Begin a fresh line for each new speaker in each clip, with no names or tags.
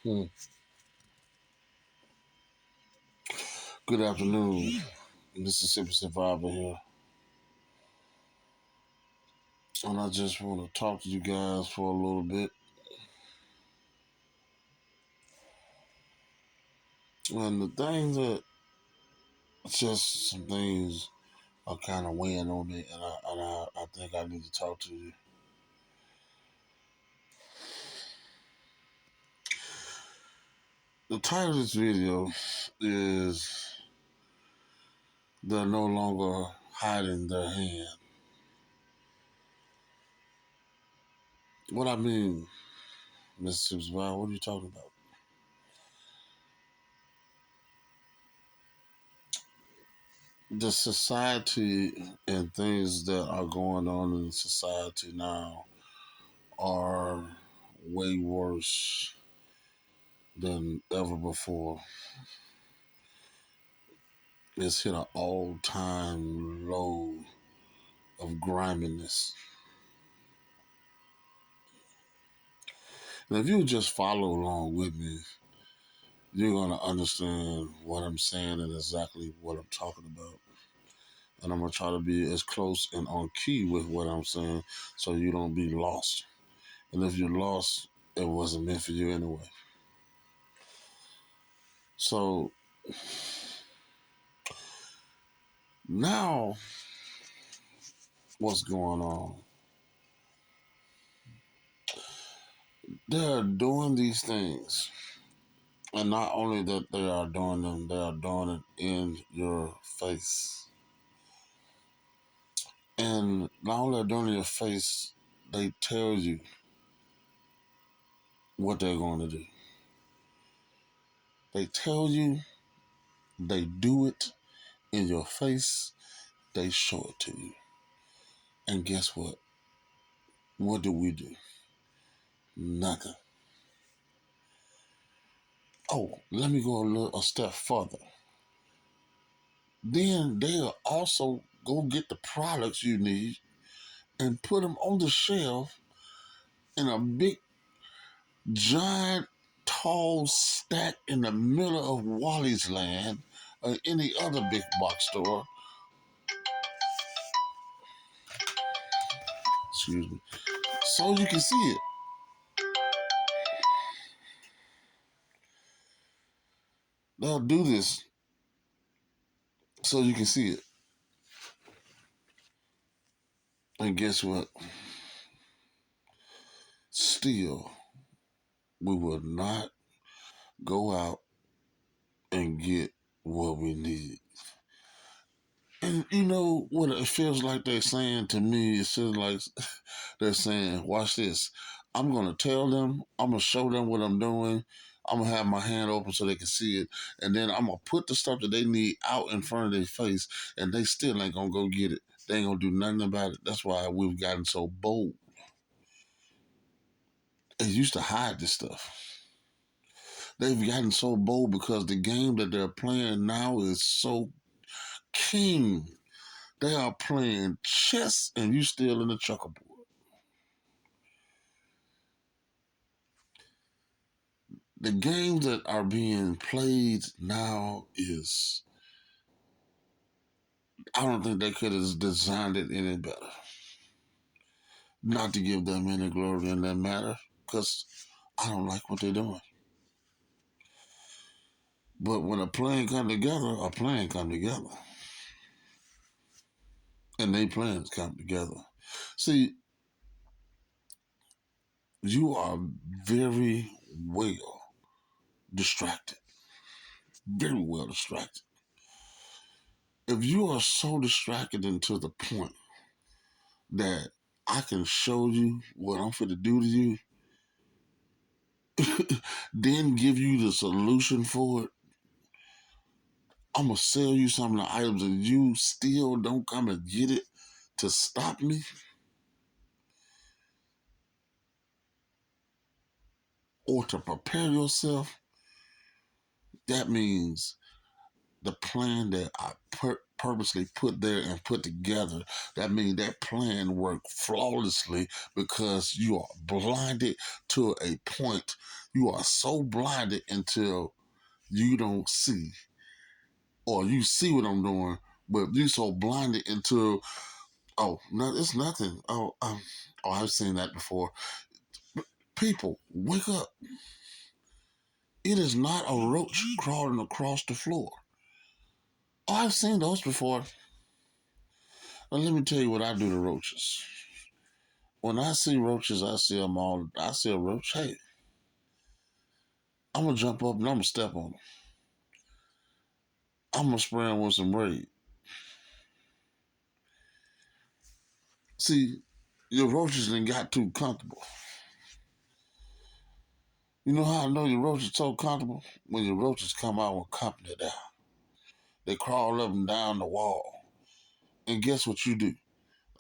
Hmm. Good afternoon, Mississippisurvivor here. And I just want to talk to you guys for a little bit. And the things that, just some things are kind of weighing on me, and I think I need to talk to you. The title of this video is They're No Longer Hiding Their Hand. What I mean, Mississippi Survivor, what are you talking about? The society and things that are going on in society now are way worse than ever before. It's hit an all-time low of griminess. And if you just follow along with me, you're going to understand what I'm saying and exactly what I'm talking about. And I'm going to try to be as close and on key with what I'm saying so you don't be lost. And if you're lost, it wasn't meant for you anyway. So now, what's going on? They're doing these things. And not only that they are doing them, they are doing it in your face. And not only are they doing it in your face, they tell you what they're going to do. They tell you, they do it in your face, they show it to you. And guess what? What do we do? Nothing. Oh, let me go a step further. Then they'll also go get the products you need and put them on the shelf in a big, giant, tall stack in the middle of Wally's Land or any other big box store. Excuse me. So you can see it. They'll do this so you can see it. And guess what? Still, we will not go out and get what we need. And you know what it feels like they're saying to me? It feels like they're saying, watch this. I'm going to tell them, I'm going to show them what I'm doing. I'm going to have my hand open so they can see it. And then I'm going to put the stuff that they need out in front of their face, and they still ain't going to go get it. They ain't going to do nothing about it. That's why we've gotten so bold. They used to hide this stuff. They've gotten so bold because the game that they're playing now is so keen. They are playing chess and you still in the checkerboard. The games that are being played now is, I don't think they could have designed it any better. Not to give them any glory in that matter, because I don't like what they're doing. But when a plan come together, a plan come together. And they plans come together. See, you are very well distracted. Very well distracted. If you are so distracted into the point that I can show you what I'm going to do to you, then give you the solution for it, I'm going to sell you some of the items and you still don't come and get it to stop me, or to prepare yourself, that means the plan that I put purposely put there and put together. That means that plan worked flawlessly because you are blinded to a point. You are so blinded until you don't see, or you see what I'm doing, but you're so blinded until, oh, no, it's nothing. Oh, I've seen that before. People, wake up. It is not a roach crawling across the floor. Oh, I've seen those before. Now, let me tell you what I do to roaches. When I see roaches, I see them all. I see a roach. Hey, I'm gonna jump up and I'm gonna step on them. I'm gonna spray them with some raid. See, your roaches done got too comfortable. You know how I know your roaches so comfortable? When your roaches come out with company down. They crawl up and down the wall. And guess what you do?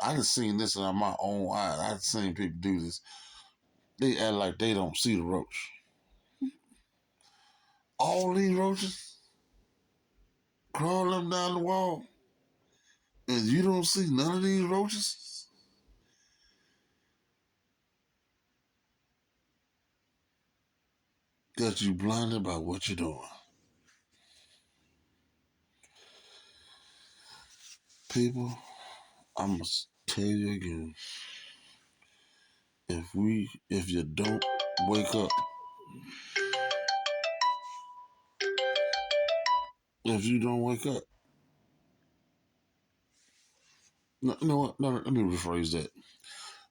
I done seen this in my own eyes. I've seen people do this. They act like they don't see the roach. All these roaches crawl up down the wall, and you don't see none of these roaches? Because you blinded by what you're doing. People, I must tell you again, if you don't wake up, if you don't wake up, no, you know what? No, let me rephrase that.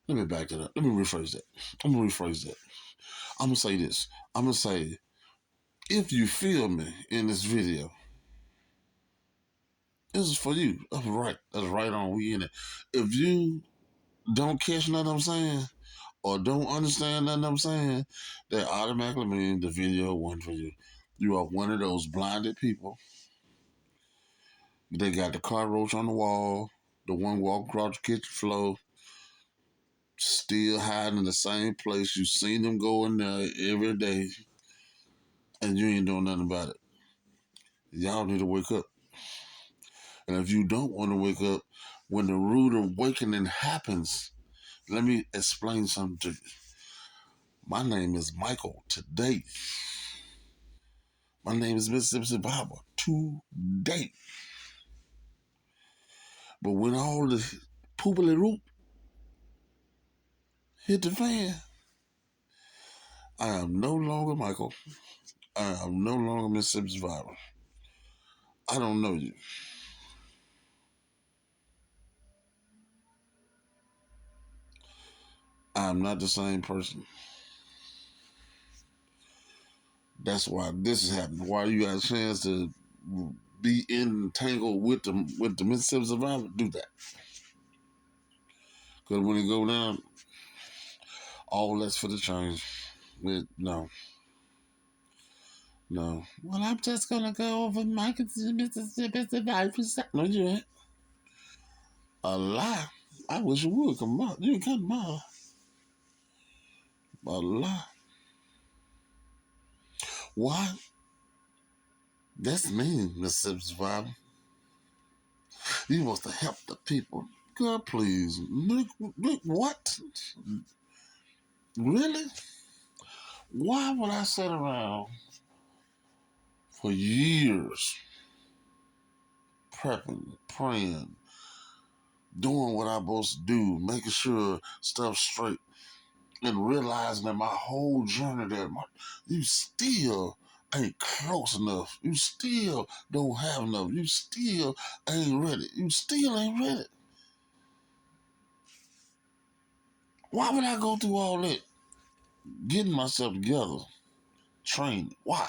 Let me back that up. Let me rephrase that. I'm gonna rephrase that. I'm gonna say this. I'm gonna say, if you feel me in this video, this is for you. That's right. That's right on. We in it. If you don't catch nothing I'm saying, or don't understand nothing I'm saying, that automatically means the video wasn't for you. You are one of those blinded people. They got the cockroach on the wall, the one walking across the kitchen floor, still hiding in the same place. You seen them go in there every day, and you ain't doing nothing about it. Y'all need to wake up. And if you don't want to wake up, when the rude awakening happens, let me explain something to you. My name is Michael today. My name is Mississippisurvivor today. But when all the poopily root hit the fan, I am no longer Michael. I am no longer Mississippisurvivor. I don't know you. I am not the same person. That's why this is happening. Why you got a chance to be entangled with the Mississippisurvivor, do that. Because when it go down, all that's for the change. No. No. Well, I'm just gonna go over Mississippi Survivor. No, you ain't. A lie. I wish you would come out. You ain't come out. A lie. Why? That's me, Mississippi Survivor. You supposed to help the people. God, please. Look, what? Really? Why would I sit around for years prepping, praying, doing what I'm supposed to do, making sure stuff's straight, and realizing that my whole journey that you still ain't close enough. You still don't have enough. You still ain't ready. You still ain't ready. Why would I go through all that? Getting myself together, training. Why?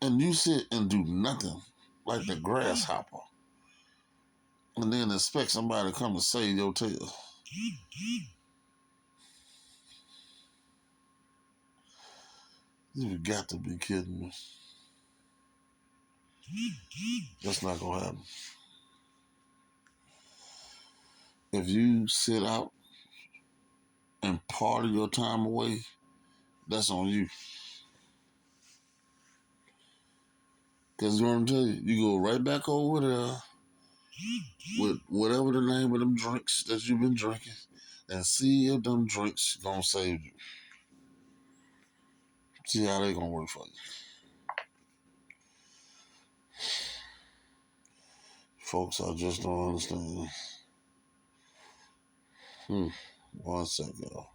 And you sit and do nothing like the grasshopper, and then expect somebody to come and save your tail. You've got to be kidding me. That's not gonna happen. If you sit out and part of your time away, that's on you. Because you know what I'm telling you, you go right back over there with whatever the name of them drinks that you've been drinking and see if them drinks gonna save you. See how they gonna work for you. Folks, I just don't understand. 1 second, y'all.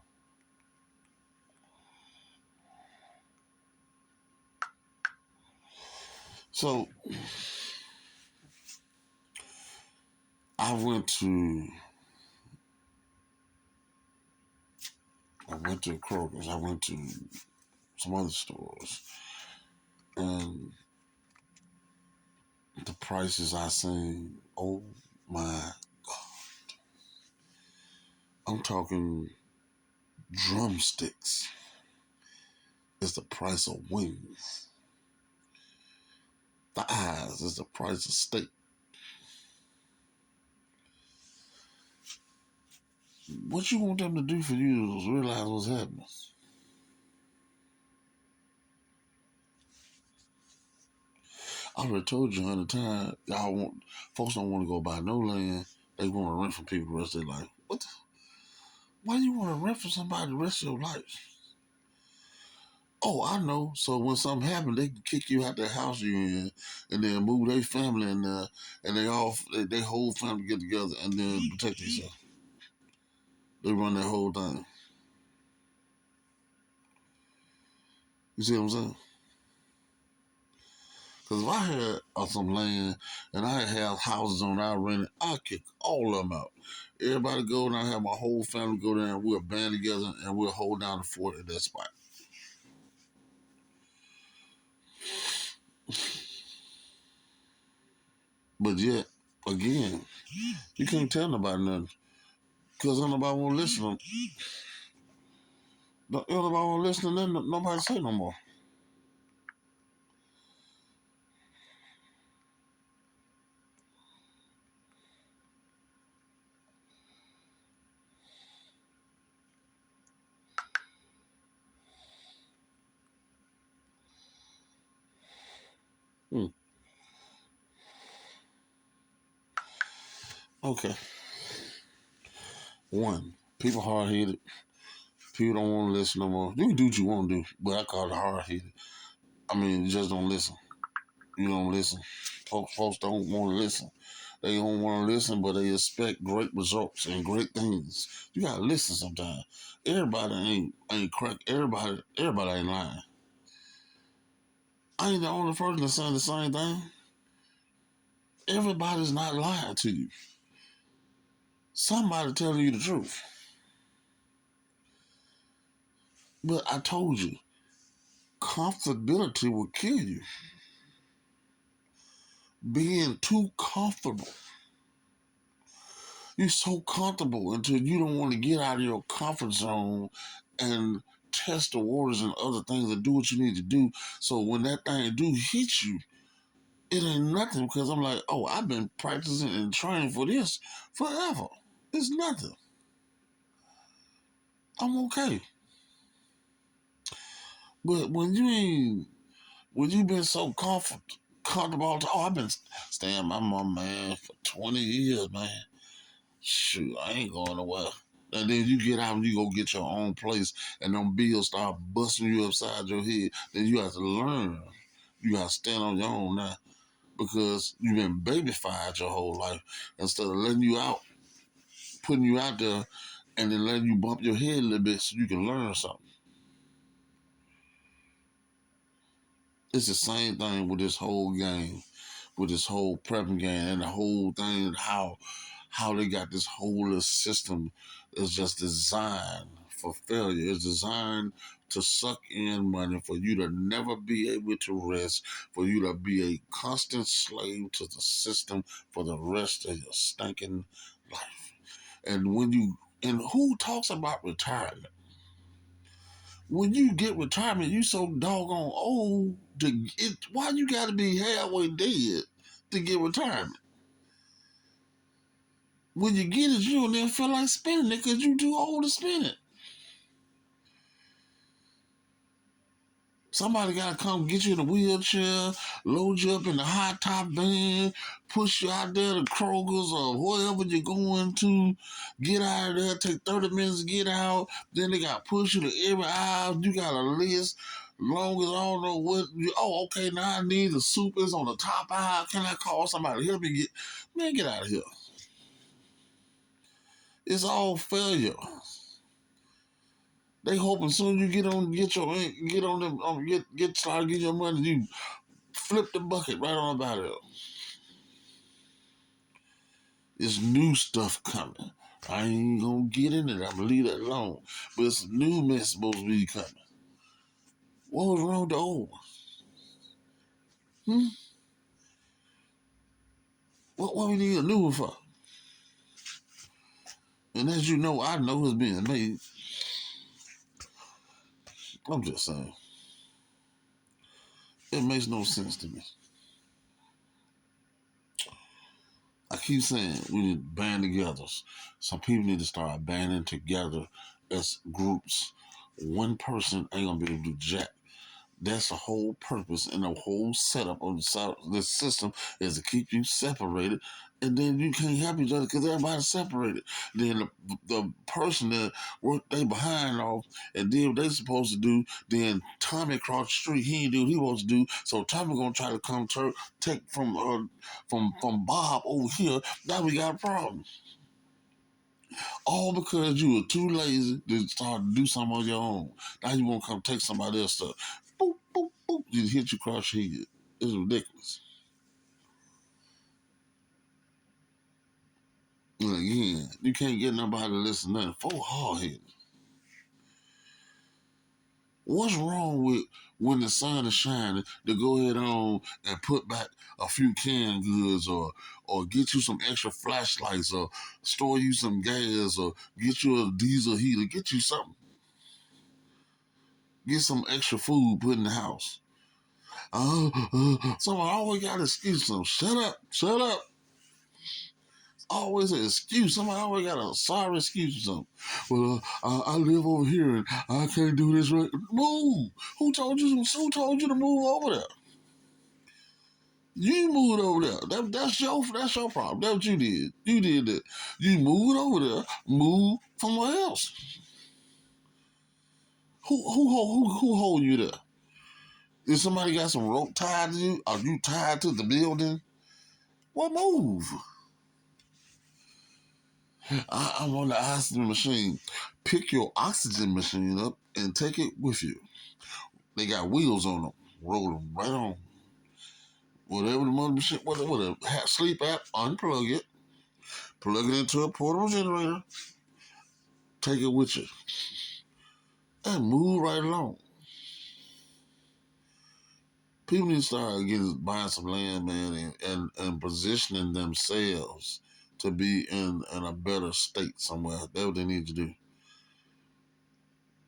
So I went to Kroger's. I went to some other stores, and the prices I seen. Oh my! I'm talking drumsticks. It's the price of wings. The eyes is the price of steak. What you want them to do for you is realize what's happening. I already told you 100 times. Folks don't want to go buy no land. They want to rent from people the rest of their life. Why do you want to rent from somebody the rest of your life? Oh, I know. So when something happens, they can kick you out the house you in, and then move their family in there, and they whole family get together and then protect themselves. They run that whole thing. You see what I'm saying? Because if I had some land and I had houses on I rented, I'd kick all of them out. Everybody go and I have my whole family go there and we'll band together and we'll hold down the fort at that spot. But yet, again, you can't tell nobody nothing. Because nobody want to listen to them. Nobody want to listen to them, nobody say no more. Hmm. Okay. One, people hard-headed. People don't want to listen no more. You can do what you want to do, but I call it hard-headed. I mean, you just don't listen. You don't listen. Folks don't want to listen. They don't want to listen, but they expect great results and great things. You gotta listen sometimes. Everybody ain't crack. Everybody ain't lying. I ain't the only person that's saying the same thing. Everybody's not lying to you. Somebody telling you the truth. But I told you, comfortability will kill you. Being too comfortable. You're so comfortable until you don't want to get out of your comfort zone and test the waters and other things and do what you need to do. So when that thing do hit you, it ain't nothing because I'm like, oh, I've been practicing and training for this forever. It's nothing. I'm okay. But when you been so comfortable, oh, I've been staying my mom, man, for 20 years, man. Shoot, I ain't going nowhere. And then you get out and you go get your own place and them bills start busting you upside your head. Then you have to learn. You have to stand on your own now because you've been babyfied your whole life. Instead of letting you out, putting you out there, and then letting you bump your head a little bit so you can learn something. It's the same thing with this whole game, with this whole prepping game and the whole thing, how they got this whole system is just designed for failure. It's designed to suck in money for you to never be able to rest, for you to be a constant slave to the system for the rest of your stinking life. And who talks about retirement? When you get retirement, you so doggone old. Why you got to be halfway dead to get retirement? When you get it, you don't even feel like spending it because you too old to spend it. Somebody got to come get you in a wheelchair, load you up in the high top van, push you out there to Kroger's or wherever you're going to. Get out of there, take 30 minutes to get out. Then they got to push you to every aisle. You got a list. Long as I don't know what, okay, now I need the soup is on the top aisle. Can I call somebody to help me get out of here. It's all failure. They hoping soon you get on them, get started, get your money, you flip the bucket right on about it. It's new stuff coming. I ain't gonna get in it. I'm gonna leave that alone. But it's new mess supposed to be coming. What was wrong with the old one? What we need a new one for? And as you know, I know it's being made. I'm just saying. It makes no sense to me. I keep saying we need to band together. Some people need to start banding together as groups. One person ain't gonna be able to do jack. That's the whole purpose and the whole setup of the system is to keep you separated, and then you can't help each other because everybody's separated. Then the person that worked they behind off and did what they supposed to do. Then Tommy across the street, he ain't do what he supposed to do. So Tommy gonna try to come take from Bob over here. Now we got a problem. All because you were too lazy to start to do something on your own. Now you want to come take somebody else's stuff. Boop, boop, boop. Just hit you across your head. It's ridiculous. And again, you can't get nobody to listen to nothing. For hard-headed. What's wrong with when the sun is shining to go ahead on and put back a few canned goods or get you some extra flashlights or store you some gas or get you a diesel heater, get you something. Get some extra food put in the house. Someone always got an excuse. So shut up. Always an excuse. Somebody always got a sorry excuse or something. Well, I live over here and I can't do this right. Move. Who told you to move over there? You moved over there. That's your problem. That's what you did. You did that. You moved over there. Move somewhere else. Who hold you there? If somebody got some rope tied to you, are you tied to the building? Well, move. I'm on the oxygen machine. Pick your oxygen machine up and take it with you. They got wheels on them. Roll them right on. Whatever the mother machine, whatever sleep app, unplug it. Plug it into a portable generator. Take it with you. And move right along. People need to start buying some land, man, and positioning themselves to be in a better state somewhere. That's what they need to do.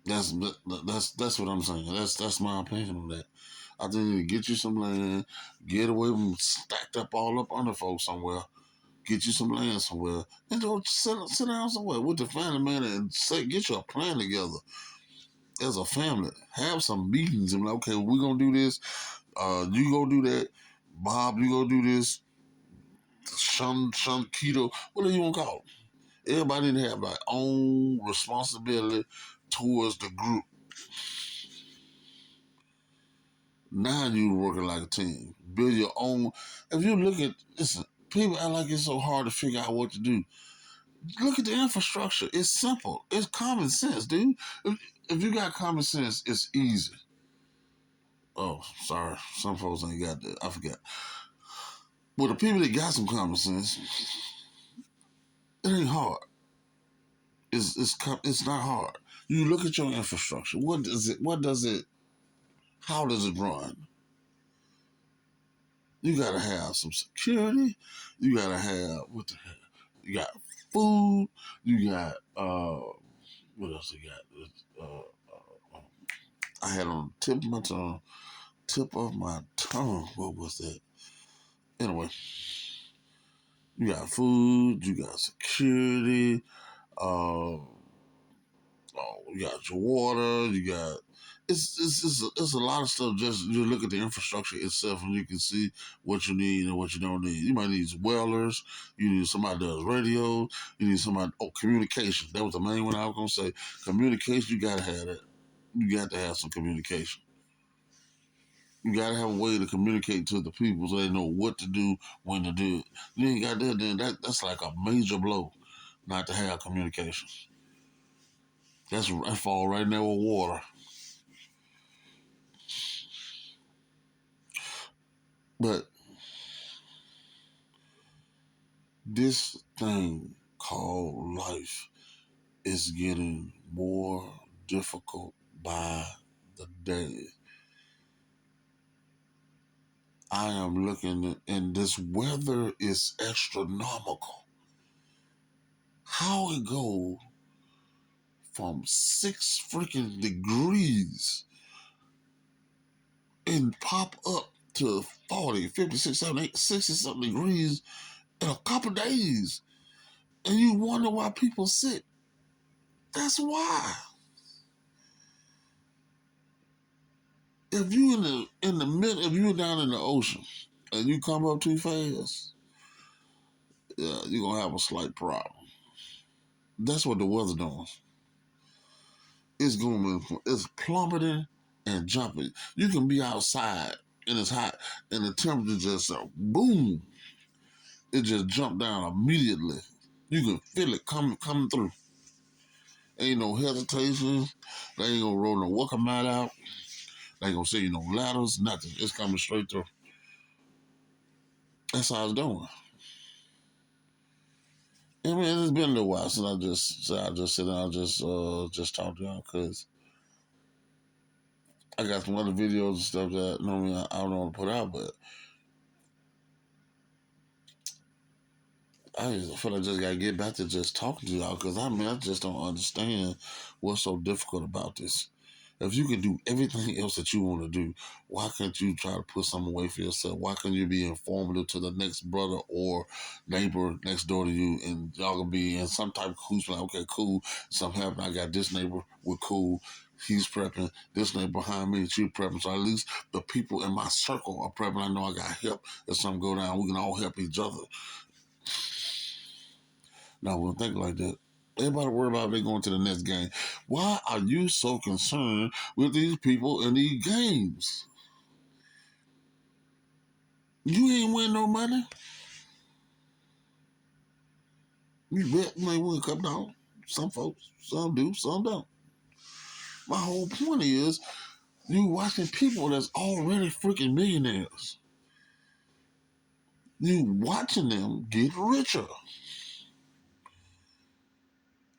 That's what I'm saying. That's my opinion on that. I think you need to get you some land, get away from stacked up all up under folks somewhere, get you some land somewhere, and go sit down somewhere with the family, man, and get your plan together as a family. Have some meetings and okay, we're gonna do this. You go do that. Bob, you go do this. Shun keto, whatever you want to call it. Everybody need to have their own responsibility towards the group. Now you're working like a team. Build your own. If you look at, listen, people act like it's so hard to figure out what to do. Look at the infrastructure. It's simple. It's common sense, dude. If you got common sense, it's easy. Oh, sorry. Some folks ain't got that. I forgot. But the people that got some common sense, it ain't hard. It's not hard. You look at your infrastructure. How does it run? You gotta have some security. You gotta have what the hell? You got food. You got what else you got? I had on the tip of my tongue. What was that? Anyway, you got food. You got security. Uh, you got your water, you got it's a lot of stuff. Just you look at the infrastructure itself, and you can see what you need and what you don't need. You might need welders. You need somebody that does radio. You need somebody. Oh, communication. That was the main one I was gonna say. Communication. You gotta have that. You got to have some communication. You gotta have a way to communicate to the people so they know what to do, when to do it. You ain't got that, then that's like a major blow not to have communication. That fall right there with water. But this thing called life is getting more difficult by the day. I am looking at, and this weather is astronomical. How it go from 6 freaking degrees and pop up to 40, 50, 60, 70, 60 something degrees in a couple days. And you wonder why people sick. That's why. If you in the middle, if you're down in the ocean and you come up too fast, yeah, you're gonna have a slight problem. That's what the weather doing. It's plummeting and jumping. You can be outside and it's hot and the temperature just boom, it just jumped down immediately. You can feel it coming through. Ain't no hesitation. They ain't gonna roll no welcome mat out. They ain't gonna say no ladders, nothing. It's coming straight through. That's how it's doing. I mean, it's been a little while since I just sit down, just talk to y'all because I got some other videos and stuff that normally I don't want to put out, but I just feel like I just gotta get back to just talking to y'all because I just don't understand what's so difficult about this. If you can do everything else that you want to do, why can't you try to put some away for yourself? Why can't you be informative to the next brother or neighbor next door to you and y'all can be in some type of cool like, okay, cool, something happened. I got this neighbor, we're cool. He's prepping. This neighbor behind me, she's prepping. So at least the people in my circle are prepping. I know I got help. If something go down, we can all help each other. Now, we'll think like that. Everybody worry about if they going to the next game. Why are you so concerned with these people in these games? You ain't win no money. You bet you ain't win a couple dollars. Some folks, some do, some don't. My whole point is, you watching people that's already freaking millionaires. You watching them get richer.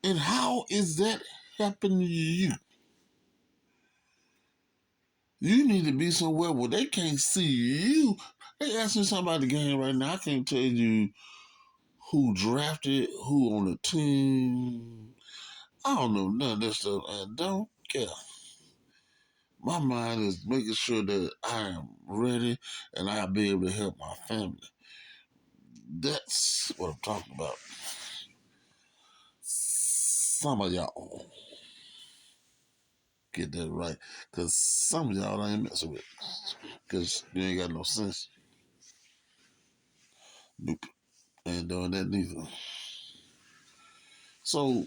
And how is that happening to you? You need to be somewhere where they can't see you. They asking something about the game right now. I can't tell you who drafted, who on the team. I don't know none of this stuff. I don't care. My mind is making sure that I am ready and I'll be able to help my family. That's what I'm talking about. Some of y'all get that right. Because some of y'all I ain't messing with. Because you ain't got no sense. Nope. Ain't doing that neither. So,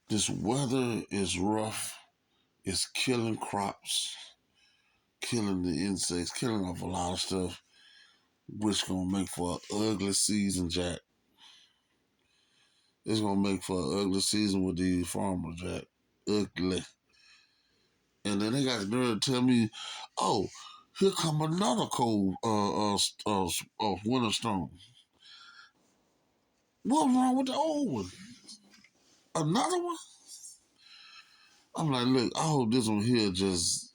this weather is rough. It's killing crops, killing the insects, killing off a lot of stuff, which gonna make for an ugly season, Jack. It's gonna make for an ugly season with these farmers, Jack. Ugly. And then they got the nerve to tell me, "Oh, here come another cold winter storm." What's wrong with the old one? Another one? I'm like, look, I hope this one here just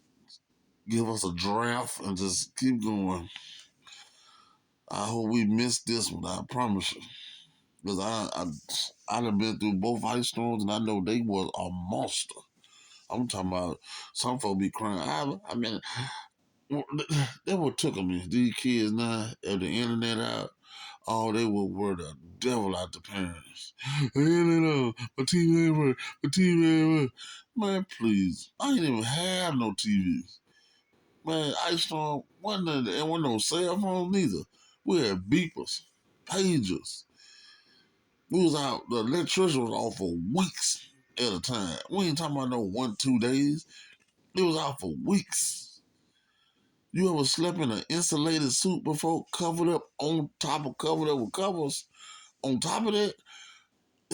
give us a draft and just keep going. I hope we miss this one. I promise you, because I done been through both ice storms and I know they was a monster. I'm talking about some folks be crying. I mean, they were took me. These kids now have the internet out. Oh, they will wear the devil out the parents. My TV ain't work. My TV ain't work. Man, please. I ain't even have no TV. Man, Ice Storm wasn't there, and wasn't no cell phones neither. We had beepers, pagers. We was out, the electricity was off for weeks at a time. We ain't talking about no 1, 2 days. It was out for weeks. You ever slept in an insulated suit before, covered up on top of covered up with covers? On top of that,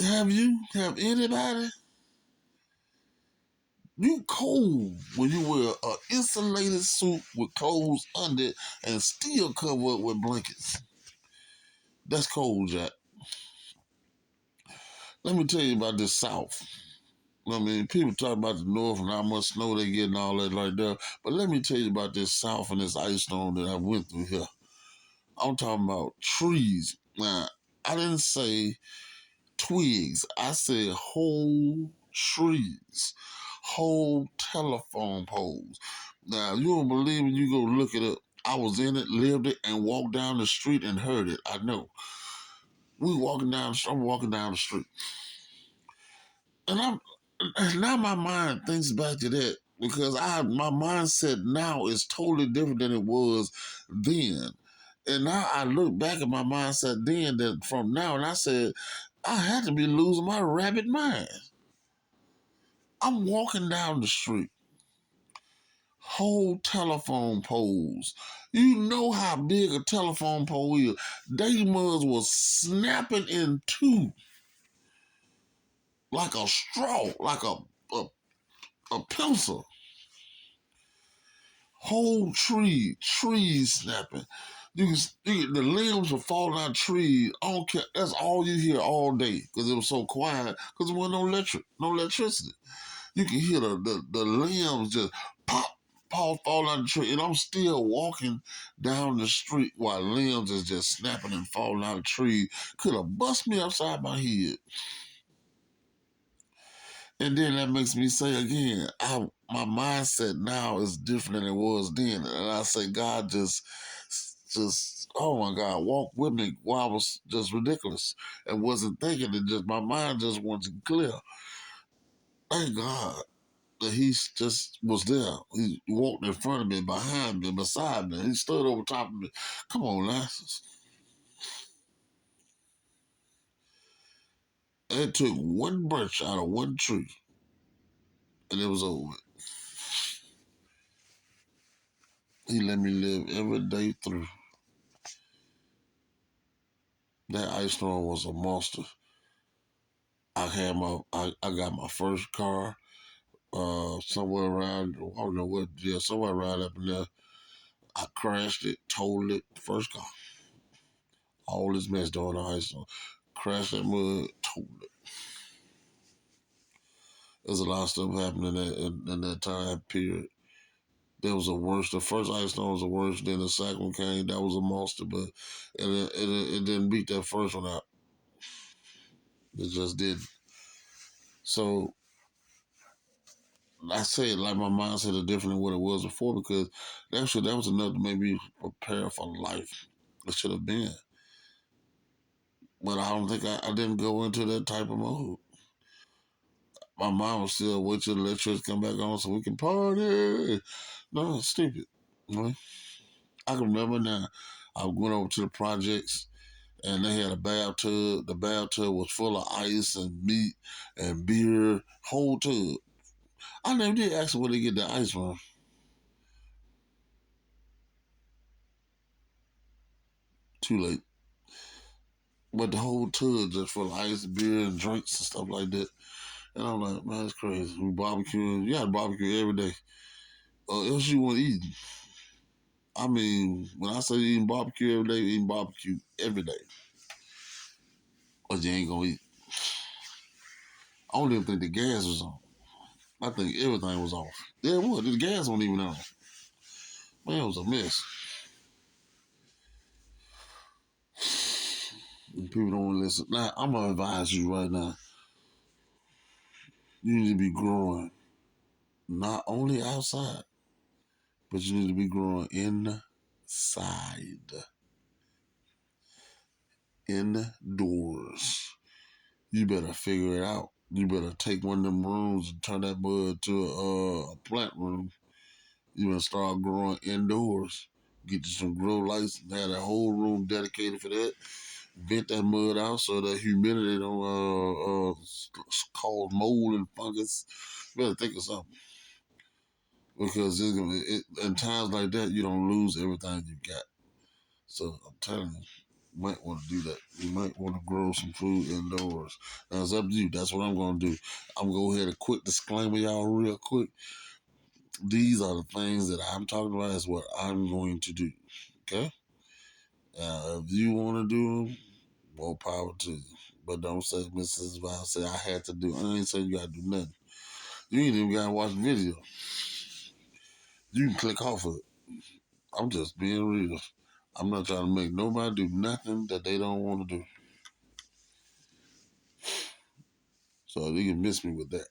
have you? Have anybody? You cold when you wear an insulated suit with clothes under it and still cover up with blankets. That's cold, Jack. Let me tell you about this South. I mean, people talk about the North and how much snow they get and all that right there. But let me tell you about this South and this ice storm that I went through here. I'm talking about trees. Now, I didn't say twigs. I said whole trees, whole telephone poles. Now, you don't believe me, you go look it up. I was in it, lived it, and walked down the street and heard it. I know. I'm walking down the street. And now my mind thinks back to that because my mindset now is totally different than it was then. And now I look back at my mindset then that from now and I said, I had to be losing my rabbit mind. I'm walking down the street, whole telephone poles. You know how big a telephone pole is. They mugs was snapping in two like a straw, like a pencil. Whole trees snapping. The limbs were falling out of trees. I don't care. That's all you hear all day because it was so quiet because there wasn't no electricity. You can hear the limbs just fall out of the tree. And I'm still walking down the street while limbs is just snapping and falling out of trees. Could have bust me upside my head. And then that makes me say again, my mindset now is different than it was then. And I say, God oh my God, walk with me while I was just ridiculous and wasn't thinking. It just, my mind just wasn't clear. Thank God that he just was there. He walked in front of me, behind me, beside me. He stood over top of me. Come on, Lasses. It took one branch out of one tree, and it was over. He let me live every day through. That ice storm was a monster. I got my first car, somewhere around, I don't know what, yeah, somewhere around up in there. I crashed it, totaled it, first car. All this mess during the ice storm. Crashed that mud, totaled it. There's a lot of stuff happening in that time period. That was the worst. The first ice storm was the worst. Then the second one came. That was a monster, but it didn't beat that first one out. It just didn't. So I say it like my mindset is different than what it was before because that was enough to make me prepare for life. It should have been. But I don't think I didn't go into that type of mode. My mom was still wait till the electricity come back on so we can party. No, it's stupid. Right? I can remember now. I went over to the projects and they had a bathtub. The bathtub was full of ice and meat and beer, whole tub. I never did ask them where they get the ice from. Too late. But the whole tub just full of ice, beer, and drinks and stuff like that. And I'm like, man, that's crazy. We barbecue. You got to barbecue every day. Or else you want to eat. I mean, when I say eating barbecue every day, eating barbecue every day. Or you ain't going to eat. I don't even think the gas was on. I think everything was off. Yeah, it was. The gas wasn't even on. Man, it was a mess. And people don't want to listen. Now, I'm going to advise you right now. You need to be growing. Not only outside, but you need to be growing inside. indoors. You better figure it out. You better take one of them rooms and turn that mud to a plant room. You better start growing indoors. Get you some grow lights and have that whole room dedicated for that. Vent that mud out so that humidity don't cause mold and fungus. You better think of something. Because in times like that, you don't lose everything you got. So I'm telling you, you might want to do that. You might want to grow some food indoors. Now it's up to you. That's what I'm going to do. I'm going to go ahead and quick disclaimer y'all real quick. These are the things that I'm talking about is what I'm going to do. Okay? If you want to do them, more power to you. But don't say Mississippisurvivor say I had to do. I ain't saying you got to do nothing. You ain't even got to watch the video. You can click off of it. I'm just being real. I'm not trying to make nobody do nothing that they don't want to do. So they can miss me with that.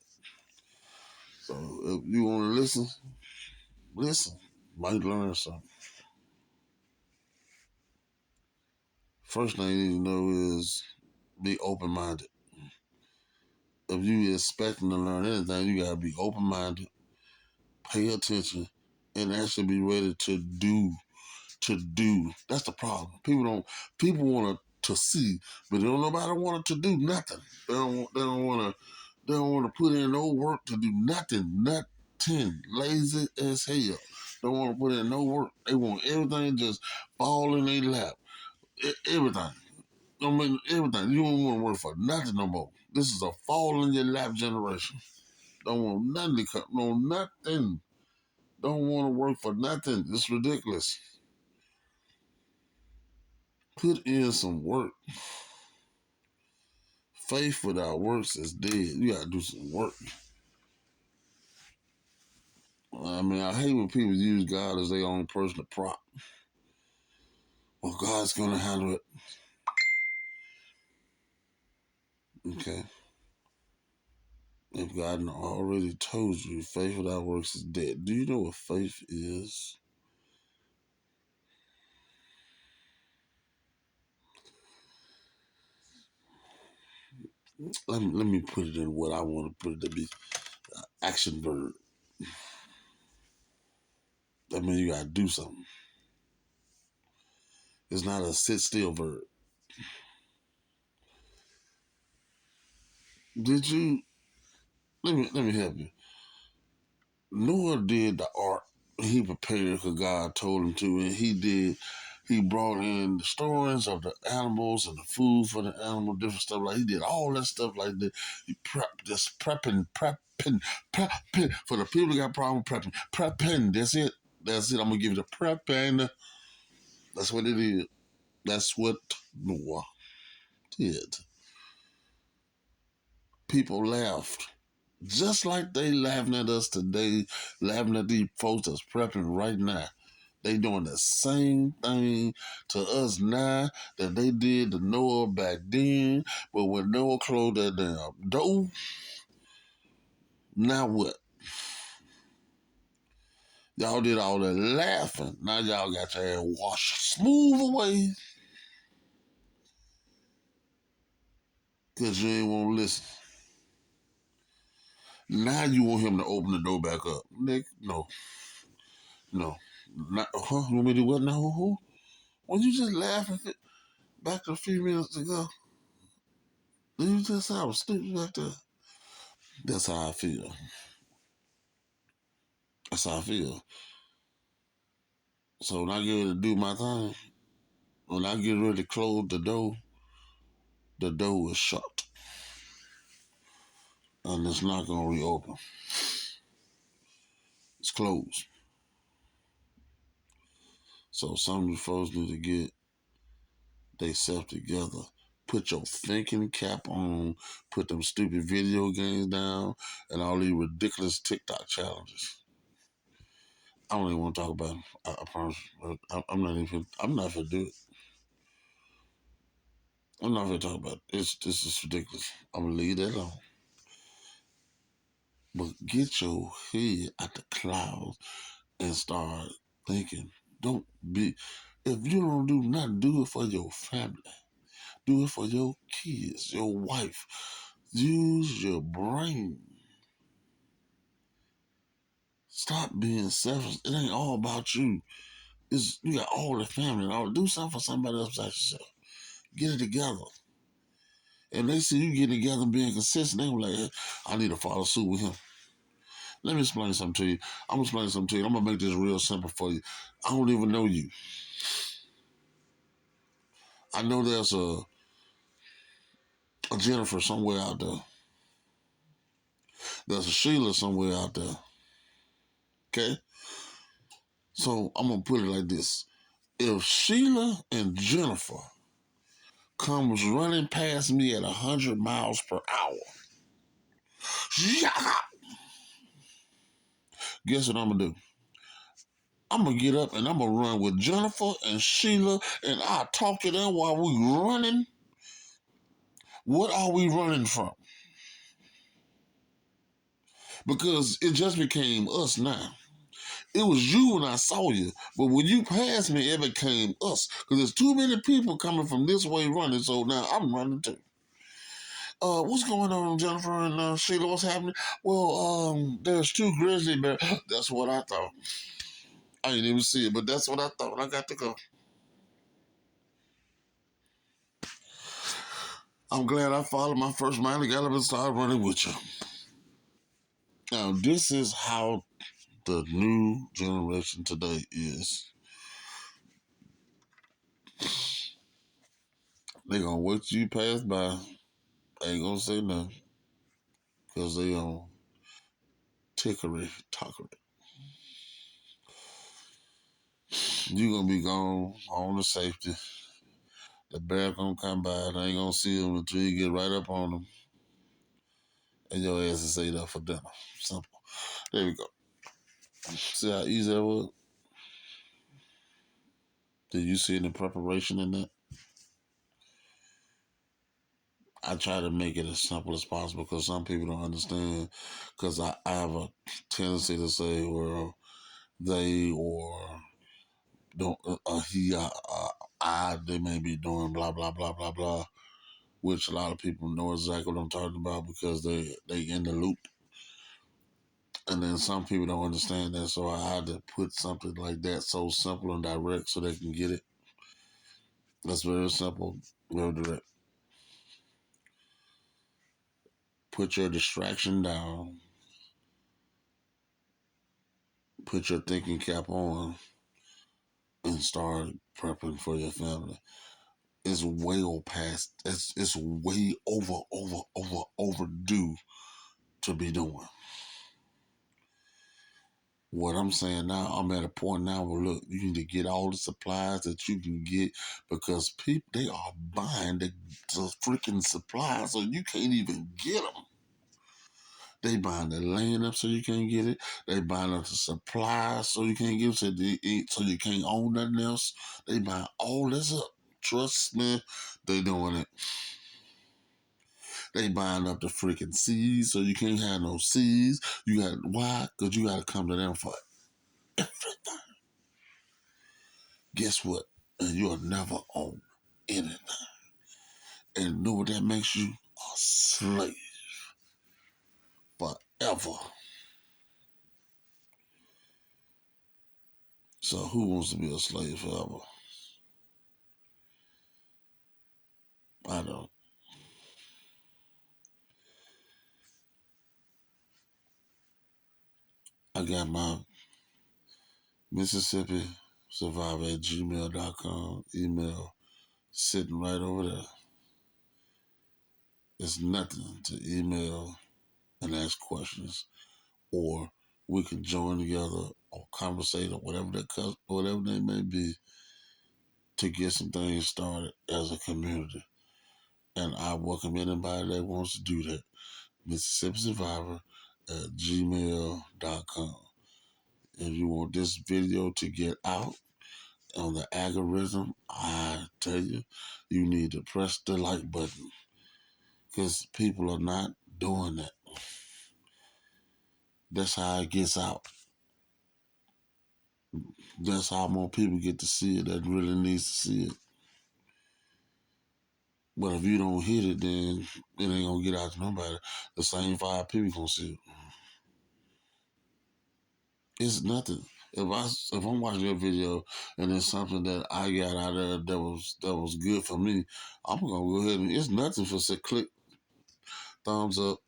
So if you want to listen, listen. Might learn something. First thing you need to know is be open-minded. If you expecting to learn anything, you gotta be open-minded, pay attention, and actually be ready to do. To do. That's the problem. People want to see, but they don't nobody want to do nothing. They don't want to put in no work to do nothing. Nothing. Lazy as hell. Don't want to put in no work. They want everything just fall in their lap. Everything. I mean, everything. You don't want to work for nothing no more. This is a fall in your lap generation. Don't want nothing to come. No, nothing. Don't want to work for nothing. It's ridiculous. Put in some work. Faith without works is dead. You gotta do some work. I mean, I hate when people use God as their own personal prop. Well, God's gonna handle it. Okay. If God already told you faith without works is dead, do you know what faith is? Let me put it in what I want to put it to be. Action verb. That means you gotta do something. It's not a sit still verb. Did you? Let me help you. Noah did the ark. He prepared because God told him to, and he did. He brought in the storage of the animals and the food for the animal, different stuff. Like he did all that stuff like that. He just prepping for the people that got problem prepping. That's it. That's it. I'm gonna give you the prepping. That's what it is. That's what Noah did. People laughed. Just like they laughing at us today, laughing at these folks that's prepping right now. They doing the same thing to us now that they did to Noah back then. But when Noah closed that damn door, now what? Y'all did all that laughing. Now y'all got your hair washed smooth away because you ain't want to listen. Now you want him to open the door back up. Nick, no. No. Not, You want me to do what now? Who? When you just laughing back a few minutes ago, you just say I was stupid like that. That's how I feel. That's how I feel. So when I get ready to do my thing, when I get ready to close the door is shut. And it's not going to reopen. It's closed. So some of you folks need to get themselves together. Put your thinking cap on. Put them stupid video games down. And all these ridiculous TikTok challenges. I don't even want to talk about them. I promise. I'm not going to do it. I'm not going to talk about it. This is ridiculous. I'm going to leave that alone. But get your head out the clouds and start thinking. Don't be, if you don't do nothing, do it for your family. Do it for your kids, your wife. Use your brain. Stop being selfish. It ain't all about you. You got all the family. Now do something for somebody else besides yourself. Get it together. And they see you getting together and being consistent. They were like, hey, I need to follow suit with him. Let me explain something to you. I'm gonna explain something to you. I'm gonna make this real simple for you. I don't even know you. I know there's a Jennifer somewhere out there. There's a Sheila somewhere out there. Okay? So I'm gonna put it like this. If Sheila and Jennifer comes running past me at 100 miles per hour, guess what I'm gonna do? I'm gonna get up and I'm gonna run with Jennifer and Sheila, and I'll talk to them while we running. What are we running from? Because it just became us now. It was you when I saw you, but when you passed me, it became us. Because there's too many people coming from this way running, so now I'm running too. What's going on, Jennifer and Sheila? What's happening? Well, there's two grizzly bears. That's what I thought. I didn't even see it, but that's what I thought. I got to go. I'm glad I followed my first mind and got up and started running with you. Now, this is how the new generation today is. They gonna wait till you pass by. Ain't gonna say nothing. Because they on tickery, talkery. You gonna be gone on the safety. The bear gonna come by. They ain't gonna see them until you get right up on them. And your ass is ate up for dinner. Simple. There we go. See how easy that was? Did you see any preparation in that? I try to make it as simple as possible because some people don't understand. Because I have a tendency to say, well, they or don't he, they may be doing blah blah blah blah blah, which a lot of people know exactly what I'm talking about because they in the loop. And then some people don't understand that, so I had to put something like that so simple and direct so they can get it. That's very simple, very direct. Put your distraction down, put your thinking cap on, and start prepping for your family. It's way past. It's way overdue to be doing. What I'm saying now, I'm at a point now where look, you need to get all the supplies that you can get because people they are buying the freaking supplies so you can't even get them. They buying the land up so you can't get it. They buying up the supplies so you can't get it. So you can't own nothing else. They buying all this up. Trust me, they doing it. They buying up the freaking seeds so you can't have no seeds. You got why? Because you got to come to them for everything. Guess what? And you'll never own anything. And know what that makes you? A slave forever. So who wants to be a slave forever? I don't. I got my Mississippisurvivor at gmail.com email sitting right over there. It's nothing to email and ask questions, or we can join together or conversate or whatever they may be to get some things started as a community. And I welcome anybody that wants to do that. Mississippisurvivor at gmail.com. If you want this video to get out on the algorithm, I tell you, you need to press the like button because people are not doing that. That's how it gets out. That's how more people get to see it that really needs to see it. But if you don't hit it, then it ain't gonna get out to nobody. The same 5 people gonna see it. It's nothing. If I'm watching your video and it's something that I got out of that was good for me, I'm gonna go ahead and it's nothing for say click, thumbs up,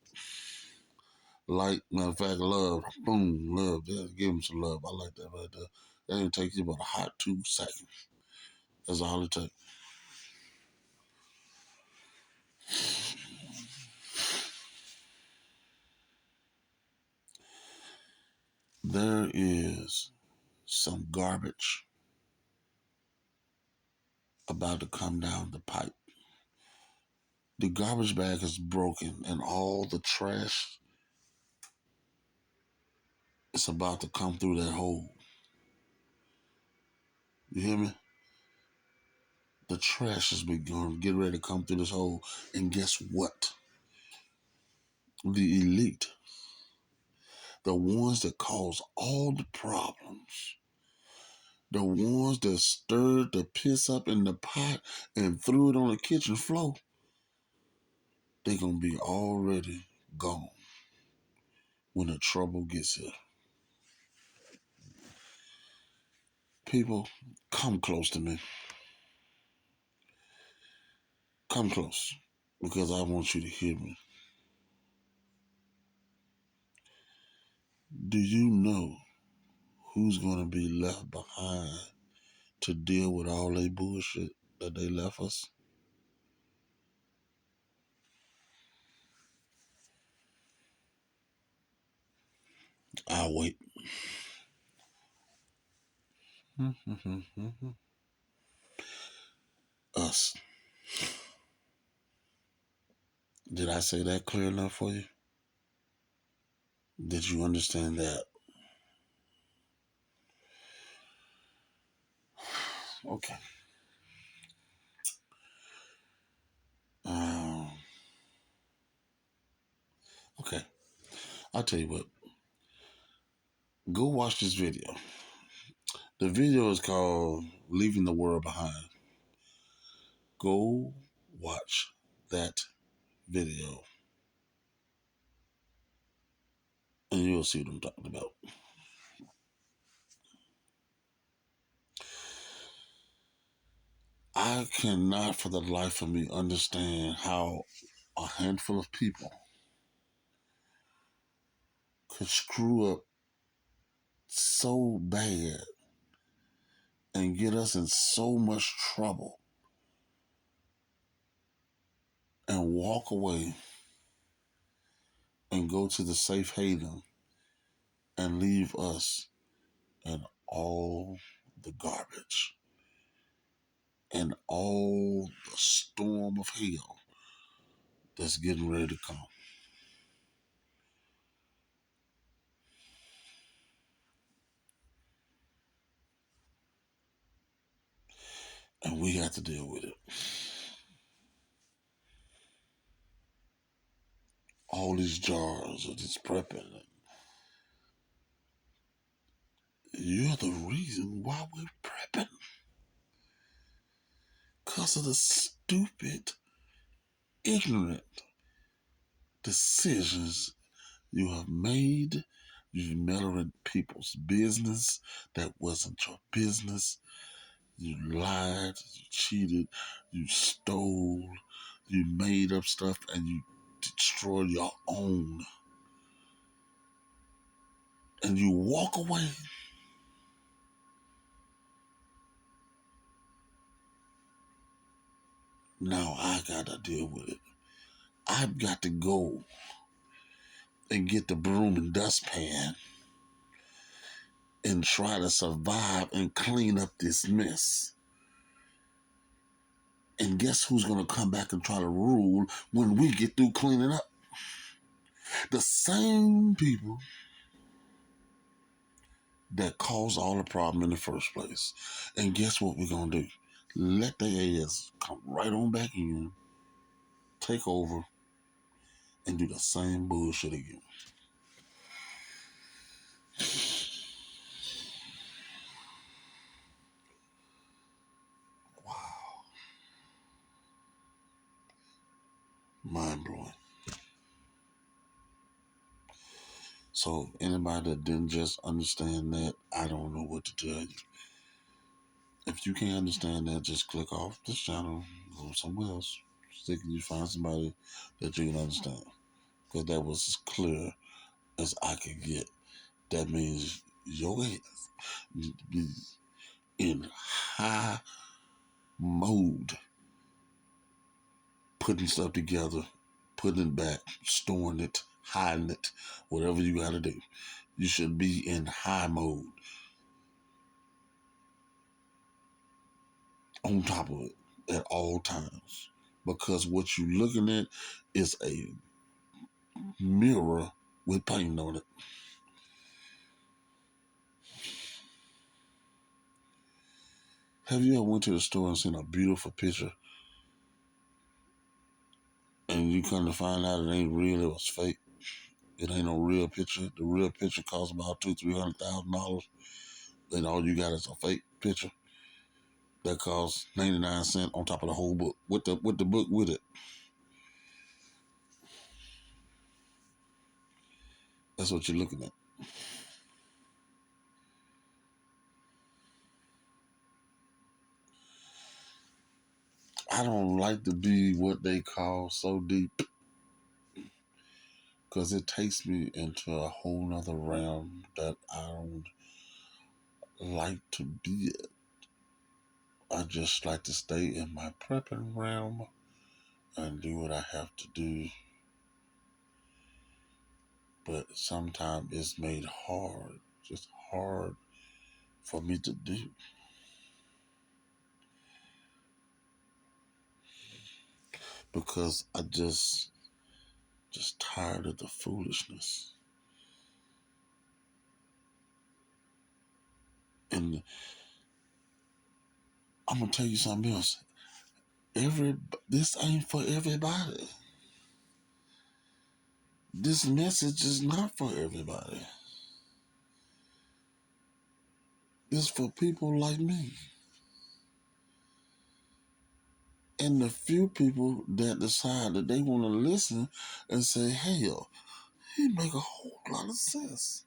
like, matter of fact, love, boom, love. That. Give them some love. I like that right there. That ain't take you but a hot 2 seconds. That's all it takes. There is some garbage about to come down the pipe. The garbage bag is broken and all the trash is about to come through that hole. You hear me? The trash is going to get ready to come through this hole. And guess what? The elite, the ones that cause all the problems, the ones that stirred the piss up in the pot and threw it on the kitchen floor, they're going to be already gone when the trouble gets here. People, come close to me. Come close, because I want you to hear me. Do you know who's going to be left behind to deal with all that bullshit that they left us? I'll wait. Us. Did I say that clear enough for you? Did you understand that? Okay. Um, okay. I'll tell you what. Go watch this video. The video is called Leaving the World Behind. Go watch that video and you'll see what I'm talking about. I cannot for the life of me understand how a handful of people could screw up so bad and get us in so much trouble and walk away and go to the safe haven and leave us in all the garbage and all the storm of hell that's getting ready to come. And we have to deal with it. All these jars of this prepping. You're the reason why we're prepping. Because of the stupid, ignorant decisions you have made. You've meddled in people's business that wasn't your business. You lied, you cheated, you stole, you made up stuff, and you destroyed your own. And you walk away. Now I gotta deal with it. I've got to go and get the broom and dustpan and try to survive and clean up this mess. And guess who's going to come back and try to rule when we get through cleaning up? The same people that caused all the problem in the first place. And guess what we're going to do? Let their ass come right on back in, take over, and do the same bullshit again. Wow. So anybody that didn't just understand that, I don't know what to tell you. If you can't understand that, just click off this channel, go somewhere else. Stick you find somebody that you can understand. Because that was as clear as I could get. That means your ass need to be in high mode, putting stuff together, putting it back, storing it, hiding it, whatever you got to do. You should be in high mode, on top of it at all times. Because what you're looking at is a mirror with paint on it. Have you ever went to the store and seen a beautiful picture and you come to find out it ain't real, it was fake? It ain't no real picture. The real picture costs about $200,000-$300,000. Then all you got is a fake picture that costs 99 cents on top of the whole book with the book with it. That's what you're looking at. I don't like to be what they call so deep because it takes me into a whole nother realm that I don't like to be in. I just like to stay in my prepping realm and do what I have to do. But sometimes it's made hard, just hard for me to do. Because I just tired of the foolishness. And I'm gonna tell you something else. This ain't for everybody. This message is not for everybody. It's for people like me. And the few people that decide that they want to listen and say, hell, he make a whole lot of sense.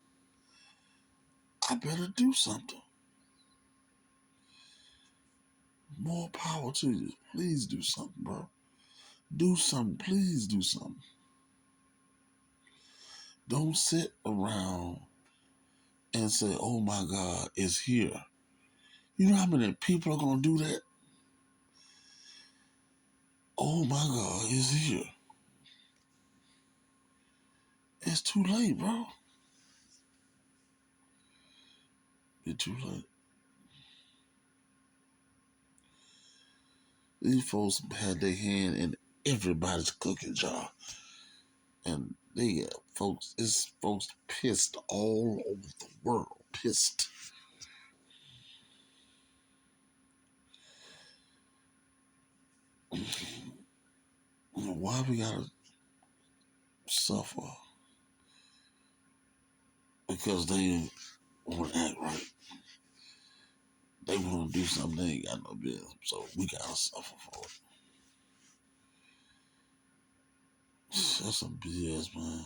I better do something. More power to you. Please do something, bro. Do something. Please do something. Don't sit around and say, oh my God, it's here. You know how many people are going to do that? Oh my God, it's here. It's too late, bro. It's too late. These folks had their hand in everybody's cooking jar. And they got folks, it's folks pissed all over the world. Pissed. Why we gotta suffer? Because they want to act right. They want to do something they ain't got no business. So we gotta suffer for it. That's some BS, man.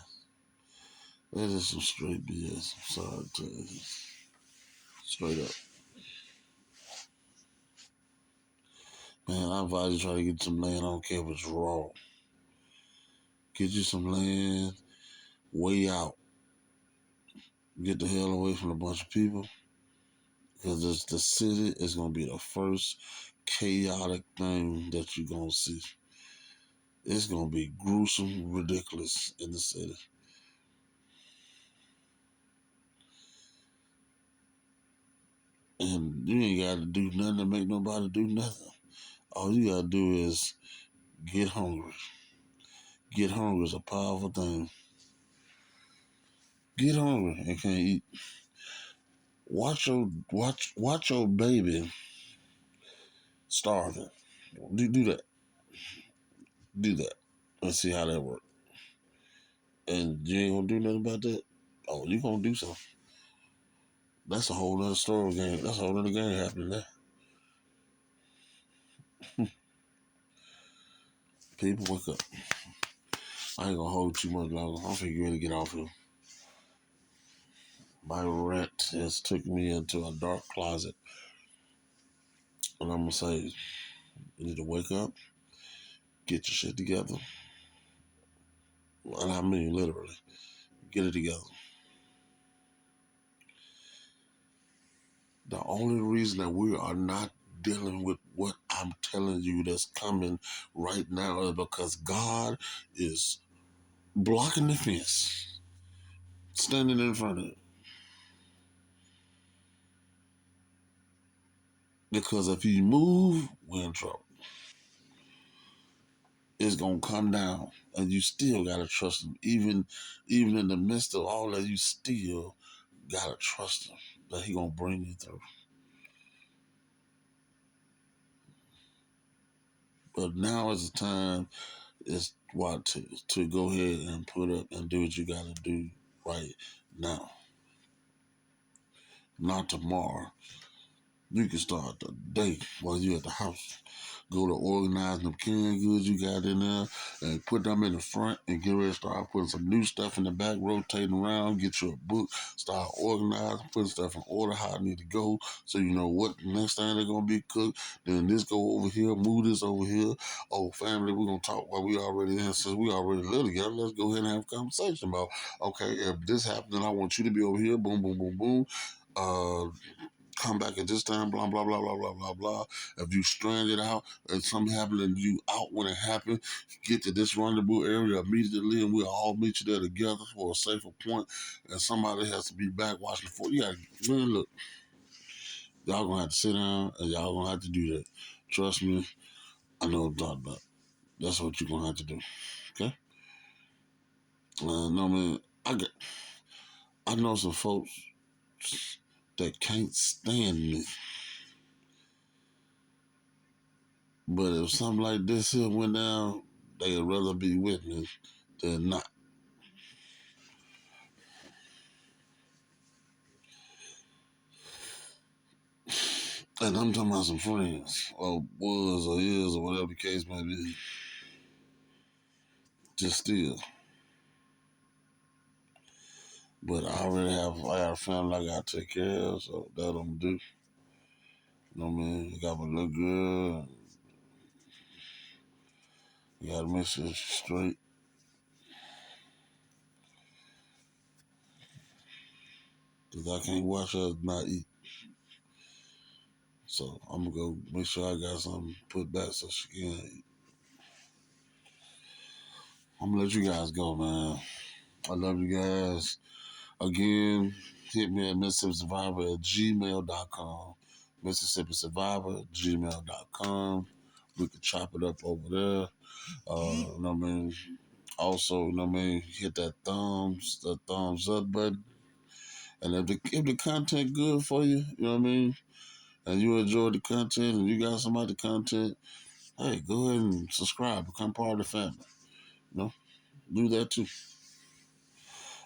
That is some straight BS. I'm sorry to tell you. Straight up. Man, I advise you try to get some land. I don't care if it's raw. Get you some land way out. Get the hell away from a bunch of people. Because the city is going to be the first chaotic thing that you're going to see. It's going to be gruesome, ridiculous in the city. And you ain't got to do nothing to make nobody do nothing. All you got to do is get hungry. Get hungry is a powerful thing. Get hungry and can't eat. Watch your baby starving. Do that. Do that. Let's see how that works. And you ain't gonna do nothing about that? Oh, you gonna do something. That's a whole other story game. That's a whole other game happening there. People wake up. I ain't gonna hold too much longer. I'm finna get ready to get off here. My rent has took me into a dark closet. And I'm going to say, you need to wake up, get your shit together. And I mean literally, get it together. The only reason that we are not dealing with what I'm telling you that's coming right now is because God is blocking the fence, standing in front of it. Because if you move, we're in trouble. It's gonna come down, and you still gotta trust him. Even in the midst of all that, you still gotta trust him that he gonna bring you through. But now is the time is what to go ahead and put up and do what you gotta do right now, not tomorrow. You can start the day while you're at the house. Go to organize them canned goods you got in there and put them in the front and get ready to start putting some new stuff in the back, rotating around, get you a book, start organizing, putting stuff in order how it need to go so you know what next thing they're going to be cooked. Then this go over here, move this over here. Oh, family, we're going to talk while we already in. Since we already live together, let's go ahead and have a conversation about, okay, if this happens, then I want you to be over here, boom, boom, boom, boom. Come back at this time, blah, blah, blah, blah, blah, blah, blah. If you stranded out and something happened and you out when it happened, get to this rendezvous area immediately and we'll all meet you there together for a safer point. And somebody has to be back watching for you. Man, look, y'all gonna have to sit down and y'all gonna have to do that. Trust me, I know what I'm talking about. That's what you're gonna have to do. Okay? No, man, I know some folks that can't stand me. But if something like this here went down, they'd rather be with me than not. And I'm talking about some friends, or was, or is, or whatever the case may be. Just still. But I got a family I gotta take care of, so that I'm do. You know what I mean? You gotta look good. You gotta make sure it's straight. Cause I can't watch her not eat. So I'm gonna go make sure I got something put back so she can eat. I'm gonna let you guys go, man. I love you guys. Again, hit me at Mississippisurvivor at gmail.com. Mississippisurvivor at gmail.com. We can chop it up over there. You know what I mean? Also, you know what I mean? Hit that thumbs up button. And if the content good for you, you know what I mean? And you enjoy the content and you got some other content, hey, go ahead and subscribe. Become part of the family. You know? Do that too.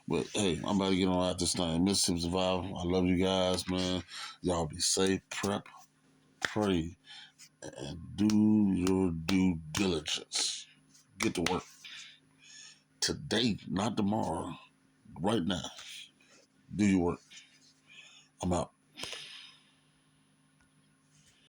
But hey, I'm about to get on out this thing. Mississippi Survivor. I love you guys, man. Y'all be safe, prep, pray, and do your due diligence. Get to work. Today, not tomorrow. Right now. Do your work. I'm out.